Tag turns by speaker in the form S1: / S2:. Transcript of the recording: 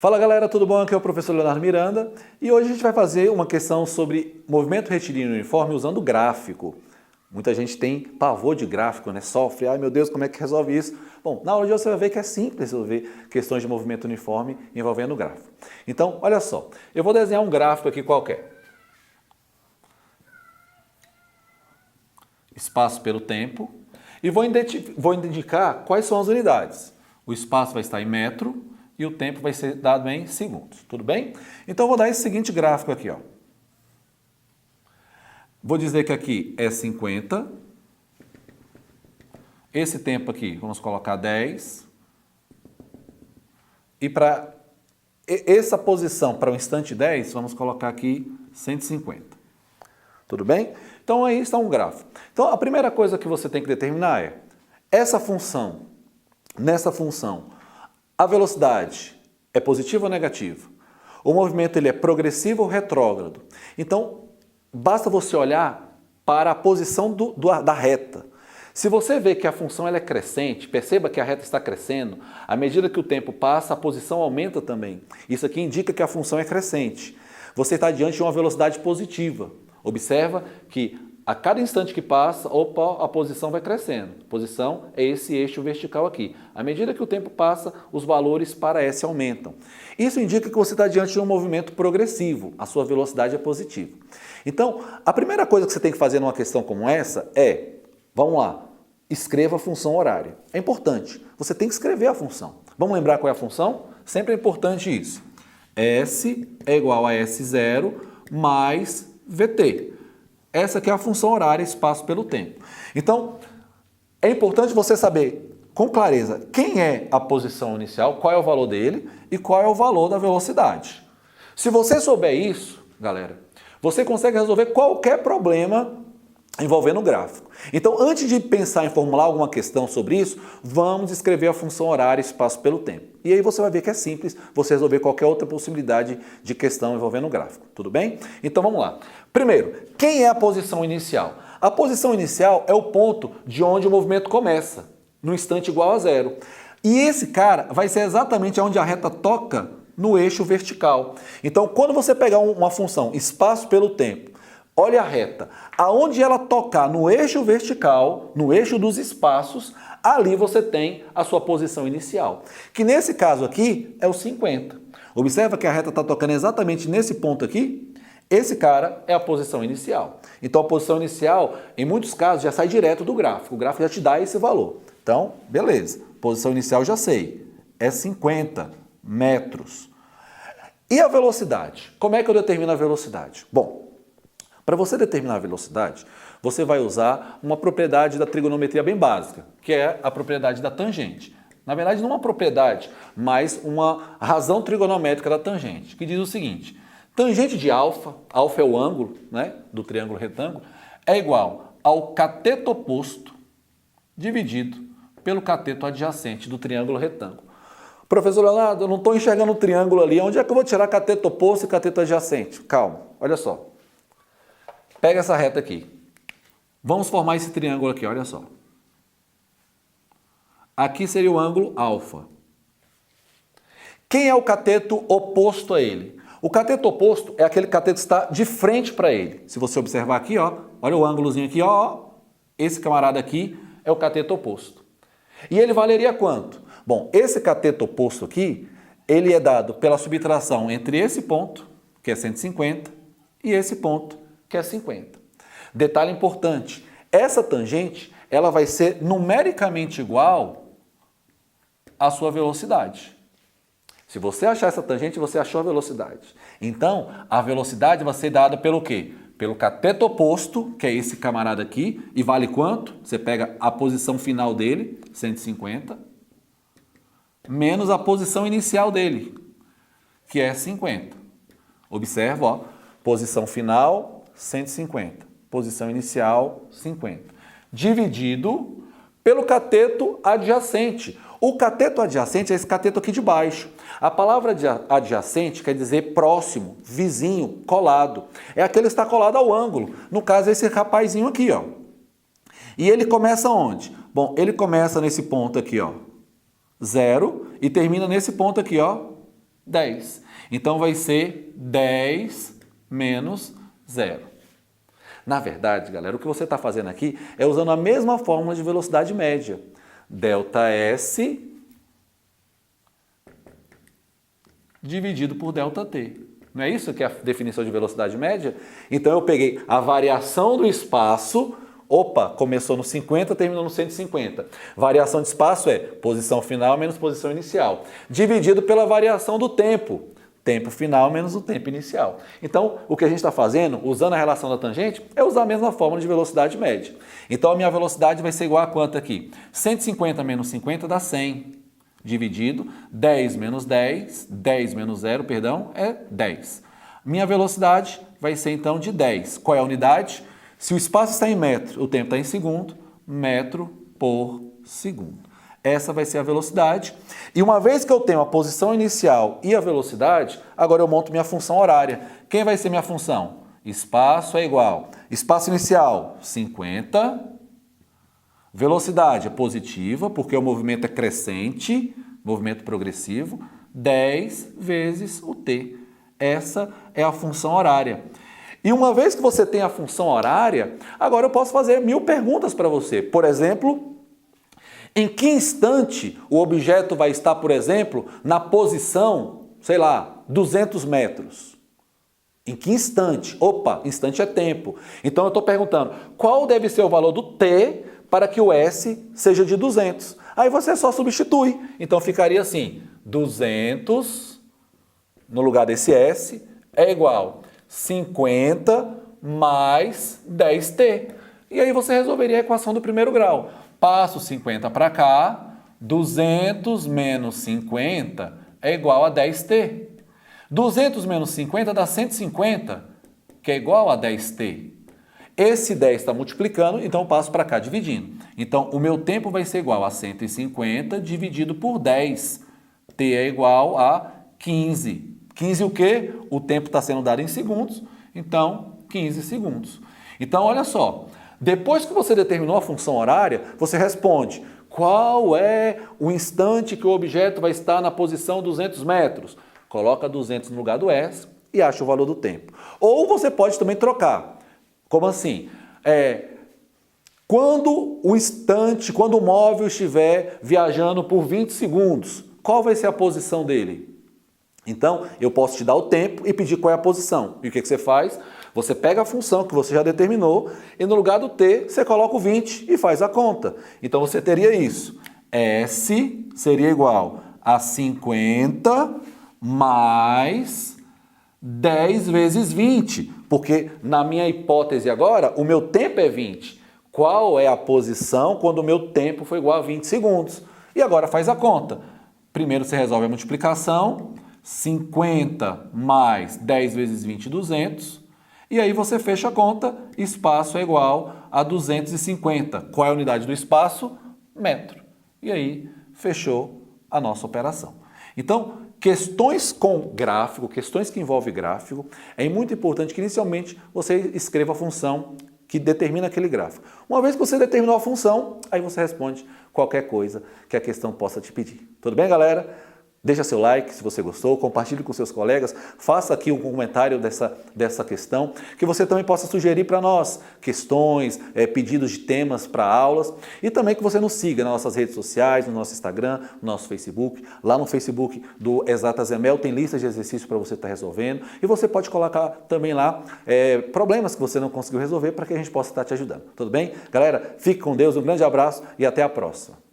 S1: Fala galera, tudo bom? Aqui é o professor Leonardo Miranda e hoje a gente vai fazer uma questão sobre movimento retilíneo uniforme usando gráfico. Muita gente tem pavor de gráfico, né? Sofre, ai meu Deus, como é que resolve isso? Bom, na aula de hoje você vai ver que é simples resolver questões de movimento uniforme envolvendo gráfico. Então, olha só, eu vou desenhar um gráfico aqui qualquer. Espaço pelo tempo e vou indicar quais são as unidades. O espaço vai estar em metro e o tempo vai ser dado em segundos, tudo bem? Então eu vou dar esse seguinte gráfico aqui, ó. Vou dizer que aqui é 50. Esse tempo aqui, vamos colocar 10. E para essa posição, para o instante 10, vamos colocar aqui 150. Tudo bem? Então aí está um gráfico. Então a primeira coisa que você tem que determinar é essa função, nessa função, a velocidade é positiva ou negativa? O movimento ele é progressivo ou retrógrado? Então, basta você olhar para a posição da reta. Se você vê que a função ela é crescente, perceba que a reta está crescendo, à medida que o tempo passa, a posição aumenta também. Isso aqui indica que a função é crescente. Você está diante de uma velocidade positiva. Observa que a cada instante que passa, a posição vai crescendo. A posição é esse eixo vertical aqui. À medida que o tempo passa, os valores para S aumentam. Isso indica que você está diante de um movimento progressivo. A sua velocidade é positiva. Então, a primeira coisa que você tem que fazer numa questão como essa é, vamos lá, escreva a função horária. É importante. Você tem que escrever a função. Vamos lembrar qual é a função? Sempre é importante isso. S é igual a S0 mais VT. Essa aqui é a função horária, espaço pelo tempo. Então, é importante você saber com clareza quem é a posição inicial, qual é o valor dele e qual é o valor da velocidade. Se você souber isso, galera, você consegue resolver qualquer problema envolvendo o gráfico. Então, antes de pensar em formular alguma questão sobre isso, vamos escrever a função horária, espaço pelo tempo. E aí você vai ver que é simples você resolver qualquer outra possibilidade de questão envolvendo o gráfico. Tudo bem? Então vamos lá. Primeiro, quem é a posição inicial? A posição inicial é o ponto de onde o movimento começa, no instante igual a zero. E esse cara vai ser exatamente onde a reta toca no eixo vertical. Então, quando você pegar uma função espaço pelo tempo, olha a reta, aonde ela tocar no eixo vertical, no eixo dos espaços, ali você tem a sua posição inicial, que nesse caso aqui é o 50. Observa que a reta está tocando exatamente nesse ponto aqui. Esse cara é a posição inicial. Então a posição inicial, em muitos casos, já sai direto do gráfico. O gráfico já te dá esse valor. Então, beleza. Posição inicial já sei. É 50 metros. E a velocidade? Como é que eu determino a velocidade? Bom, para você determinar a velocidade, você vai usar uma propriedade da trigonometria bem básica, que é a propriedade da tangente. Na verdade, não uma propriedade, mas uma razão trigonométrica da tangente, que diz o seguinte: tangente de alfa, alfa é o ângulo, né, do triângulo retângulo, é igual ao cateto oposto dividido pelo cateto adjacente do triângulo retângulo. Professor Leonardo, eu não estou enxergando o triângulo ali, onde é que eu vou tirar cateto oposto e cateto adjacente? Calma, olha só. Pega essa reta aqui. Vamos formar esse triângulo aqui, olha só. Aqui seria o ângulo alfa. Quem é o cateto oposto a ele? O cateto oposto é aquele cateto que está de frente para ele. Se você observar aqui, ó, olha o ângulozinho aqui, ó, esse camarada aqui é o cateto oposto. E ele valeria quanto? Bom, esse cateto oposto aqui, ele é dado pela subtração entre esse ponto, que é 150, e esse ponto, que é 50. Detalhe importante, essa tangente ela vai ser numericamente igual à sua velocidade. Se você achar essa tangente, você achou a velocidade. Então, a velocidade vai ser dada pelo quê? Pelo cateto oposto, que é esse camarada aqui, e vale quanto? Você pega a posição final dele, 150, menos a posição inicial dele, que é 50. Observa, ó, posição final, 150. Posição inicial, 50. Dividido pelo cateto adjacente. O cateto adjacente é esse cateto aqui de baixo. A palavra adjacente quer dizer próximo, vizinho, colado. É aquele que está colado ao ângulo. No caso, esse rapazinho aqui, ó. E ele começa onde? Bom, ele começa nesse ponto aqui, ó, 0, e termina nesse ponto aqui, ó, 10. Então vai ser 10 menos 0. Na verdade, galera, o que você está fazendo aqui é usando a mesma fórmula de velocidade média. ΔS dividido por ΔT. Não é isso que é a definição de velocidade média? Então eu peguei a variação do espaço, opa, começou no 50, terminou no 150. Variação de espaço é posição final menos posição inicial, dividido pela variação do tempo. Tempo final menos o tempo inicial. Então, o que a gente está fazendo, usando a relação da tangente, é usar a mesma fórmula de velocidade média. Então, a minha velocidade vai ser igual a quanto aqui? 150 menos 50 dá 100, dividido 10 menos 10, 10 menos 0, perdão, é 10. Minha velocidade vai ser, então, de 10. Qual é a unidade? Se o espaço está em metro, o tempo está em segundo, metro por segundo. Essa vai ser a velocidade. E uma vez que eu tenho a posição inicial e a velocidade, agora eu monto minha função horária. Quem vai ser minha função? Espaço é igual. Espaço inicial, 50. Velocidade é positiva, porque o movimento é crescente, movimento progressivo. 10 vezes o t. Essa é a função horária. E uma vez que você tem a função horária, agora eu posso fazer 1000 perguntas para você. Por exemplo, em que instante o objeto vai estar, por exemplo, na posição, sei lá, 200 metros? Em que instante? Opa, instante é tempo. Então eu estou perguntando, qual deve ser o valor do t para que o s seja de 200? Aí você só substitui. Então ficaria assim, 200 no lugar desse s é igual 50 mais 10t. E aí você resolveria a equação do primeiro grau. Passo 50 para cá, 200 menos 50 é igual a 10t. 200 menos 50 dá 150, que é igual a 10t. Esse 10 está multiplicando, então eu passo para cá dividindo. Então, o meu tempo vai ser igual a 150 dividido por 10. T é igual a 15. 15 o quê? O tempo está sendo dado em segundos, então 15 segundos. Então, olha só. Depois que você determinou a função horária, você responde qual é o instante que o objeto vai estar na posição 200 metros. Coloca 200 no lugar do S e acha o valor do tempo. Ou você pode também trocar. Como assim? Quando o móvel estiver viajando por 20 segundos, qual vai ser a posição dele? Então, eu posso te dar o tempo e pedir qual é a posição. E o que você faz? Você pega a função que você já determinou e no lugar do t, você coloca o 20 e faz a conta. Então, você teria isso. S seria igual a 50 mais 10 vezes 20. Porque na minha hipótese agora, o meu tempo é 20. Qual é a posição quando o meu tempo foi igual a 20 segundos? E agora faz a conta. Primeiro você resolve a multiplicação. 50 mais 10 vezes 20, 200. E aí você fecha a conta, espaço é igual a 250. Qual é a unidade do espaço? Metro. E aí fechou a nossa operação. Então, questões com gráfico, questões que envolvem gráfico, é muito importante que inicialmente você escreva a função que determina aquele gráfico. Uma vez que você determinou a função, aí você responde qualquer coisa que a questão possa te pedir. Tudo bem, galera? Deixa seu like se você gostou, compartilhe com seus colegas, faça aqui um comentário dessa questão, que você também possa sugerir para nós questões, pedidos de temas para aulas e também que você nos siga nas nossas redes sociais, no nosso Instagram, no nosso Facebook. Lá no Facebook do Exatas EMEL tem listas de exercícios para você estar resolvendo e você pode colocar também lá problemas que você não conseguiu resolver para que a gente possa estar te ajudando. Tudo bem? Galera, fique com Deus, um grande abraço e até a próxima.